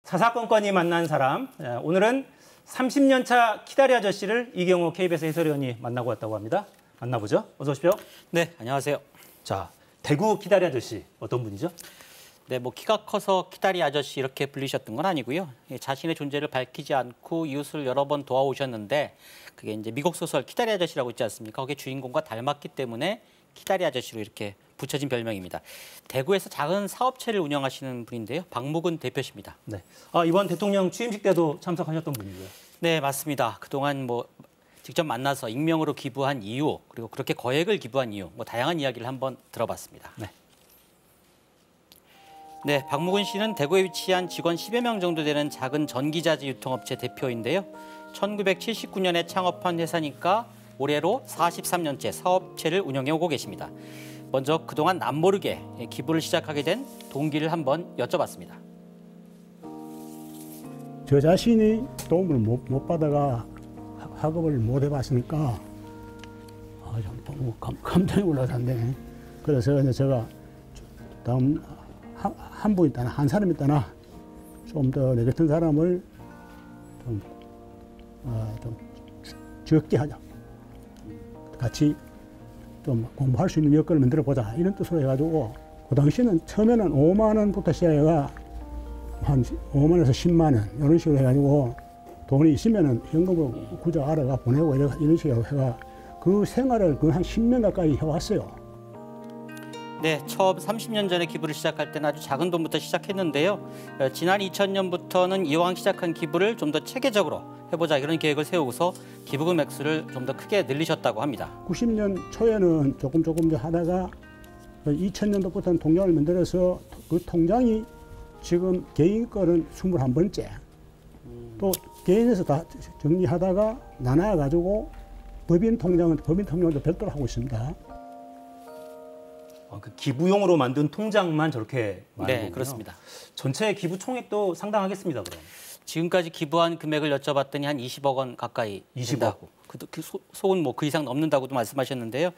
사사건건이 만난 사람. 오늘은 30년차 키다리 아저씨를 이경호 KBS 해설위원이 만나고 왔다고 합니다. 만나보죠. 어서 오십시오. 네, 안녕하세요. 자, 대구 키다리 아저씨 어떤 분이죠? 네, 키가 커서 키다리 아저씨 이렇게 불리셨던 건 아니고요. 자신의 존재를 밝히지 않고 이웃을 여러 번 도와오셨는데 그게 이제 미국 소설 키다리 아저씨라고 있지 않습니까? 거기에 주인공과 닮았기 때문에 키다리 아저씨로 이렇게 붙여진 별명입니다. 대구에서 작은 사업체를 운영하시는 분인데요. 박묵은 대표십니다. 네. 이번 대통령 취임식 때도 참석하셨던 분이고요. 네, 맞습니다. 그동안 직접 만나서 익명으로 기부한 이유, 그리고 그렇게 거액을 기부한 이유, 다양한 이야기를 한번 들어봤습니다. 네. 네, 박묵은 씨는 대구에 위치한 직원 10여 명 정도 되는 작은 전기자재 유통업체 대표인데요. 1979년에 창업한 회사니까 올해로 43년째 사업체를 운영해 오고 계십니다. 먼저 그동안 남모르게 기부를 시작하게 된 동기를 한번 여쭤봤습니다. 저 자신이 도움을 못 받아가 학업을 못 해봤으니까 좀 감정이 올라가는데, 그래서 이제 제가 다음 한 분 있다나 한 사람 있다나 좀 더 내 같은 사람을 좀 적게 하자, 같이 좀 공부할 수 있는 여건을 만들어 보자, 이런 뜻으로 해가지고, 그 당시에는 처음에는 5만 원부터 시작해가 한 5만에서 10만 원 이런 식으로 해가지고 돈이 있으면은 현금으로 구자 알아가 보내고 이런 식으로 해가 그 생활을 한 10년 가까이 해왔어요. 네, 처음 30년 전에 기부를 시작할 때는 아주 작은 돈부터 시작했는데요. 지난 2000년부터는 이왕 시작한 기부를 좀 더 체계적으로 해보자, 이런 계획을 세우고서 기부금 액수를 좀 더 크게 늘리셨다고 합니다. 90년 초에는 조금 하다가 2000년도부터는 통장을 만들어서 그 통장이 지금 개인 거는 21번째. 또 개인에서 다 정리하다가 나눠가지고 법인 통장도 별도로 하고 있습니다. 그 기부용으로 만든 통장만 저렇게 많은 거군요. 네, 그렇습니다. 전체 기부 총액도 상당하겠습니다, 그럼. 지금까지 기부한 금액을 여쭤봤더니 한 20억 원 가까이 20억? 된다고. 속은 그 이상 넘는다고도 말씀하셨는데요.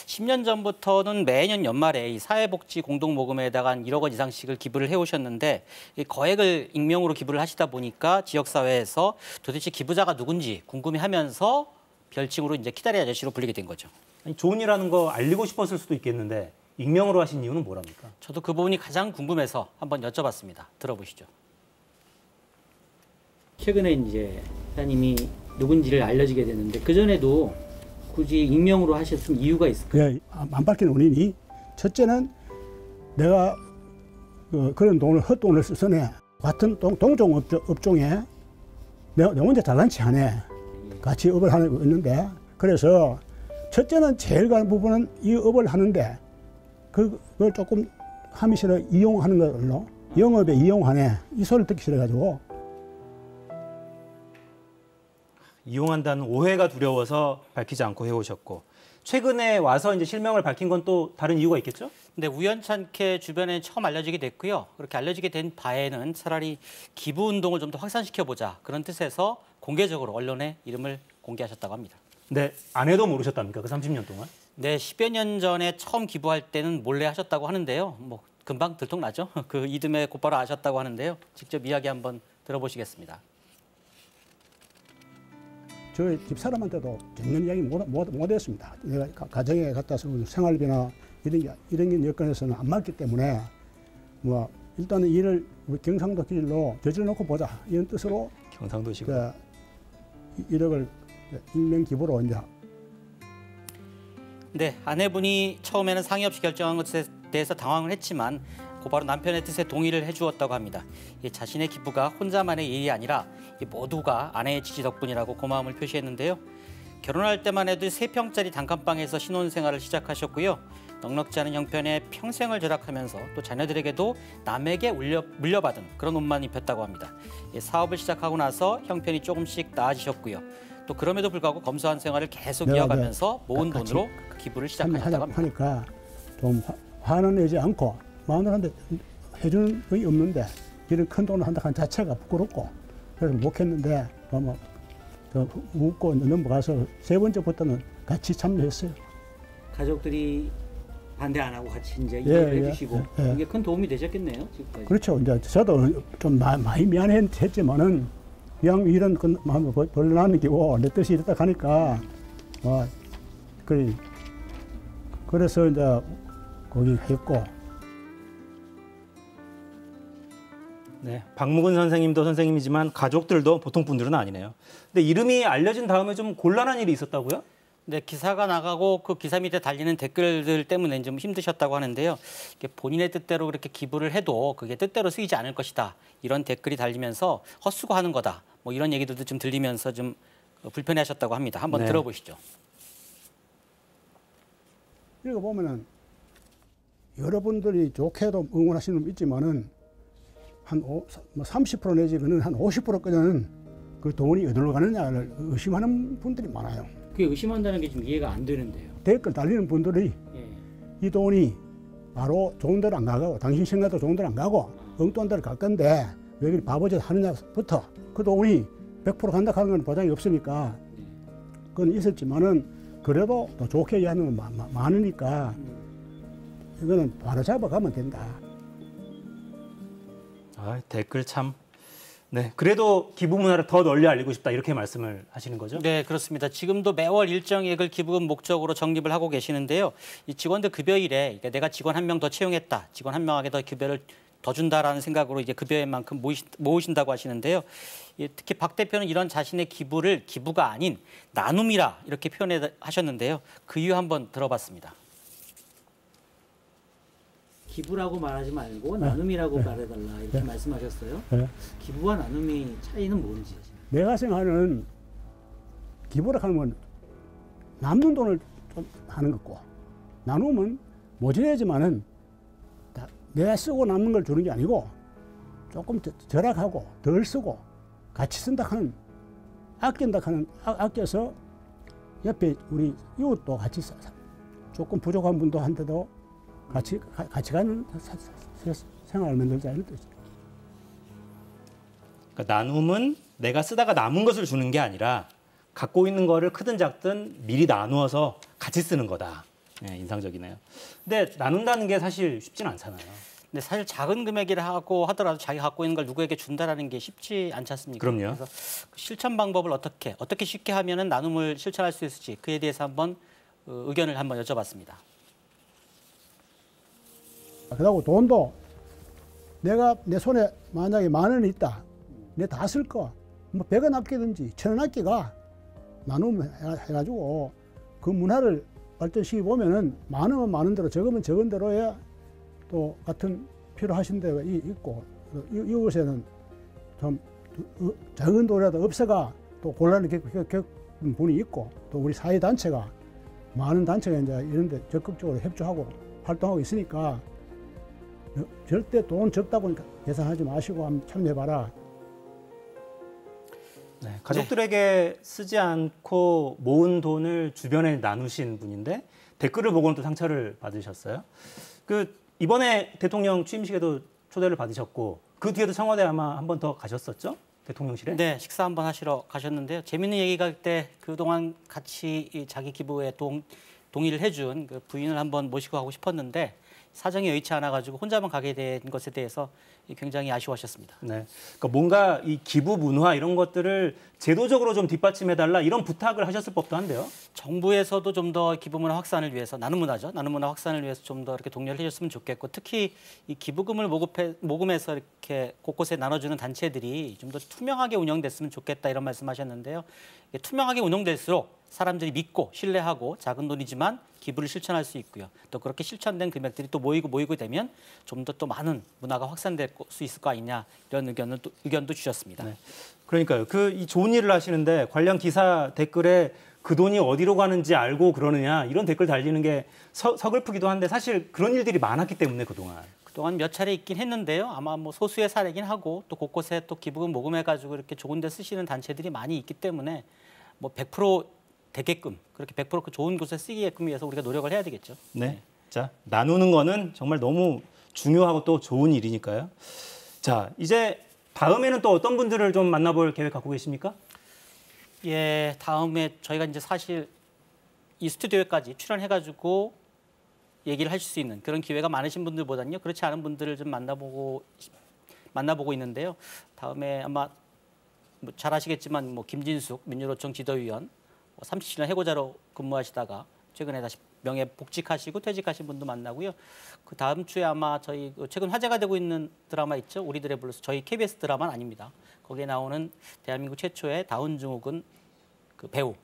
10년 전부터는 매년 연말에 이 사회복지 공동모금에다가 한 1억 원 이상씩을 기부를 해오셨는데, 이 거액을 익명으로 기부를 하시다 보니까 지역사회에서 도대체 기부자가 누군지 궁금해하면서 별칭으로 이제 키다리 아저씨로 불리게 된 거죠. 아니, 좋은 일하는 거 알리고 싶었을 수도 있겠는데 익명으로 하신 이유는 뭐랍니까? 저도 그 부분이 가장 궁금해서 한번 여쭤봤습니다. 들어보시죠. 최근에 이제 사장님이 누군지를 알려지게 됐는데, 그 전에도 굳이 익명으로 하셨으면 이유가 있을까요? 예, 안 밝힌 원인이, 첫째는 내가 그런 헛돈을 쓰네, 같은 동종 업종에 내가 혼자 잘난 체 하네, 같이 업을 하는 거 있는데, 그래서 첫째는 제일 가는 부분은 이 업을 하는데 그걸 조금 하기 싫어 이용하는 걸로, 영업에 이용하네, 이 소리를 듣기 싫어가지고. 이용한다는 오해가 두려워서 밝히지 않고 해오셨고, 최근에 와서 이제 실명을 밝힌 건 또 다른 이유가 있겠죠? 근데 우연찮게 주변에 처음 알려지게 됐고요. 그렇게 알려지게 된 바에는 차라리 기부 운동을 좀 더 확산시켜보자, 그런 뜻에서 공개적으로 언론에 이름을 공개하셨다고 합니다. 네, 아내도 모르셨답니까? 그 30년 동안? 네, 10여 년 전에 처음 기부할 때는 몰래 하셨다고 하는데요. 금방 들통나죠. 그 이듬해 곧바로 아셨다고 하는데요. 직접 이야기 한번 들어보시겠습니다. 저희 집사람한테도 전혀 이야기 못 했습니다. 내가 가정에 갖다 서 생활비나 이런 게 여건에서는 안 맞기 때문에 일단은 일을 우리 경상도 기질로 저질러 놓고 보자, 이런 뜻으로 경상도시고 1억을 익명 기부로 이제. 네, 아내분이 처음에는 상의 없이 결정한 것에 대해서 당황을 했지만 곧바로 남편의 뜻에 동의를 해주었다고 합니다. 자신의 기부가 혼자만의 일이 아니라 모두가 아내의 지지 덕분이라고 고마움을 표시했는데요. 결혼할 때만 해도 3평짜리 단칸방에서 신혼생활을 시작하셨고요. 넉넉지 않은 형편에 평생을 절약하면서 또 자녀들에게도 남에게 물려받은 그런 옷만 입혔다고 합니다. 사업을 시작하고 나서 형편이 조금씩 나아지셨고요. 또 그럼에도 불구하고 검소한 생활을 계속 이어가면서 모은 돈으로 기부를 시작하셨다고 합니다. 하니까 좀 화는 내지 않고, 마누라한테 해주는 게 없는데 이런 큰 돈을 한다는 자체가 부끄럽고, 그래서 못 했는데 웃고 넘어가서 세 번째부터는 같이 참여했어요. 가족들이 반대 안 하고 같이 이제 예, 이해를 예, 해주시고 예. 이게 큰 도움이 되셨겠네요 지금까지. 그렇죠. 이제 저도 좀 많이 미안했지만은 그냥 이런 마음을 벌려놨는 게고 내 뜻이 이렇다 하니까 그래서 이제 거기 했고. 네, 박무근 선생님도 선생님이지만 가족들도 보통 분들은 아니네요. 근데 이름이 알려진 다음에 좀 곤란한 일이 있었다고요? 네, 기사가 나가고 그 기사 밑에 달리는 댓글들 때문에 좀 힘드셨다고 하는데요. 이게 본인의 뜻대로 그렇게 기부를 해도 그게 뜻대로 쓰이지 않을 것이다. 이런 댓글이 달리면서 헛수고하는 거다. 뭐 이런 얘기들도 좀 들리면서 좀 불편해하셨다고 합니다. 한번 네. 들어보시죠. 이거 보면은 여러분들이 좋게도 응원하시는 분 있지만은 한 30% 내지 그는 한 50%까지는 그 돈이 어디로 가느냐를 의심하는 분들이 많아요. 그게 의심한다는 게 좀 이해가 안 되는데요. 댓글 달리는 분들이 예. 이 돈이 바로 좋은 데로 안 가고 당신 생각도 좋은 데로 안 가고 엉뚱한 데로 갈 건데 왜 이렇게 바보짓 하느냐부터 그 돈이 100% 간다 하는 건 보장이 없으니까 그건 있었지만은 그래도 또 좋게 이해하는 건 많으니까 이거는 바로 잡아가면 된다. 댓글 참. 네, 그래도 기부 문화를 더 널리 알리고 싶다 이렇게 말씀을 하시는 거죠? 네, 그렇습니다. 지금도 매월 일정액을 기부금 목적으로 적립을 하고 계시는데요. 이 직원들 급여일에 그러니까 내가 직원 한 명 더 채용했다, 직원 한 명에게 더 급여를 더 준다라는 생각으로 이제 급여액만큼 모으신다고 하시는데요. 특히 박 대표는 이런 자신의 기부를 기부가 아닌 나눔이라 이렇게 표현하셨는데요. 그 이유 한번 들어봤습니다. 기부라고 말하지 말고 나눔이라고 말해달라 이렇게 말씀하셨어요. 네. 기부와 나눔이 차이는 뭔지. 내가 생각하는 기부라 하는 건 남는 돈을 좀 하는 거고 나눔은 모자라지만은 내가 쓰고 남는 걸 주는 게 아니고 조금 절약하고 덜 쓰고 같이 쓴다 하는 아낀다 하는 아껴서 옆에 우리 이웃도 같이 조금 부족한 분도 한테도 같이 가는 생활을 만들자 이런 뜻이죠. 그러니까 나눔은 내가 쓰다가 남은 것을 주는 게 아니라 갖고 있는 거를 크든 작든 미리 나누어서 같이 쓰는 거다. 네, 인상적이네요. 근데 나눈다는 게 사실 쉽진 않잖아요. 근데 사실 작은 금액이라 하고 하더라도 자기 갖고 있는 걸 누구에게 준다라는 게 쉽지 않지 않습니까? 그럼요. 그래서 그 실천 방법을 어떻게 쉽게 하면은 나눔을 실천할 수 있을지 그에 대해서 한번 의견을 한번 여쭤봤습니다. 그리고 돈도 내가 내 손에 만약에 10,000원이 있다. 내 다 쓸 거. 뭐 100원 아끼든지 1,000원 아끼가 나눔 해가지고 그 문화를 발전시켜 보면은 많으면 많은 대로 적으면 적은 대로에 또 같은 필요하신 데가 있고 이곳에는 좀 작은 돈이라도 없어가 또 곤란을 겪은 분이 있고 또 우리 사회단체가 많은 단체가 이제 이런 데 적극적으로 협조하고 활동하고 있으니까 절대 돈 적다고 계산하지 마시고 한번 참여해봐라. 네, 가족들에게 쓰지 않고 모은 돈을 주변에 나누신 분인데 댓글을 보고는 또 상처를 받으셨어요. 이번에 대통령 취임식에도 초대를 받으셨고 그 뒤에도 청와대 아마 한 번 더 가셨었죠? 대통령실에? 네, 식사 한번 하시러 가셨는데요. 재밌는 얘기가 그때 그동안 같이 자기 기부에 동의를 해준 그 부인을 한번 모시고 가고 싶었는데 사정이 여의치 않아가지고 혼자만 가게 된 것에 대해서 굉장히 아쉬워하셨습니다. 네, 그러니까 뭔가 이 기부 문화 이런 것들을 제도적으로 좀 뒷받침해달라 이런 부탁을 하셨을 법도 한데요. 정부에서도 좀 더 기부 문화 확산을 위해서 나눔 문화죠. 나눔 문화 확산을 위해서 좀 더 이렇게 독려를 해줬으면 좋겠고 특히 이 기부금을 모금해서 이렇게 곳곳에 나눠주는 단체들이 좀 더 투명하게 운영됐으면 좋겠다 이런 말씀하셨는데요. 투명하게 운영될수록 사람들이 믿고 신뢰하고 작은 돈이지만 기부를 실천할 수 있고요. 또 그렇게 실천된 금액들이 또 모이고 되면 좀 더 또 많은 문화가 확산될 수 있을 거 아니냐 이런 의견도 주셨습니다. 네. 그러니까요. 이 좋은 일을 하시는데 관련 기사 댓글에 그 돈이 어디로 가는지 알고 그러느냐 이런 댓글 달리는 게 서글프기도 한데 사실 그런 일들이 많았기 때문에 그동안 몇 차례 있긴 했는데요. 아마 뭐 소수의 사례긴 하고 또 곳곳에 또 기부금 모금해가지고 이렇게 좋은 데 쓰시는 단체들이 많이 있기 때문에 뭐 100% 되게끔 그렇게 100% 좋은 곳에 쓰기게끔 위해서 우리가 노력을 해야 되겠죠. 네. 자, 나누는 거는 정말 너무 중요하고 또 좋은 일이니까요. 자, 이제 다음에는 또 어떤 분들을 좀 만나볼 계획 갖고 계십니까? 예, 다음에 저희가 이제 사실 이 스튜디오에까지 출연해가지고 얘기를 하실 수 있는 그런 기회가 많으신 분들보다는요. 그렇지 않은 분들을 좀 만나보고 있는데요. 다음에 아마 잘 아시겠지만 김진숙 민주노총 지도위원 37년 해고자로 근무하시다가 최근에 다시 명예복직하시고 퇴직하신 분도 만나고요. 그 다음 주에 아마 저희 최근 화제가 되고 있는 드라마 있죠. 우리들의 블루스. 저희 KBS 드라마는 아닙니다. 거기에 나오는 대한민국 최초의 다운증후군 그 배우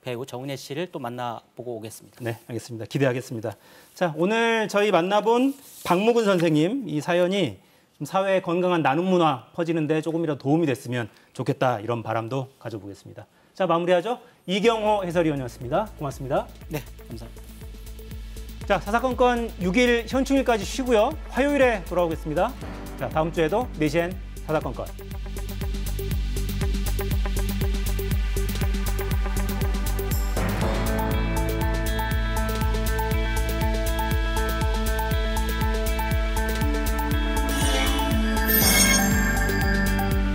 배우 정은혜 씨를 또 만나보고 오겠습니다. 네, 알겠습니다. 기대하겠습니다. 자, 오늘 저희 만나본 박무근 선생님 이 사연이 좀 사회의 건강한 나눔 문화 퍼지는데 조금이라도 도움이 됐으면 좋겠다 이런 바람도 가져보겠습니다. 자, 마무리하죠. 이경호 해설위원이었습니다. 고맙습니다. 네, 감사합니다. 자, 사사건건 6일 현충일까지 쉬고요. 화요일에 돌아오겠습니다. 자, 다음 주에도 4시엔 사사건건.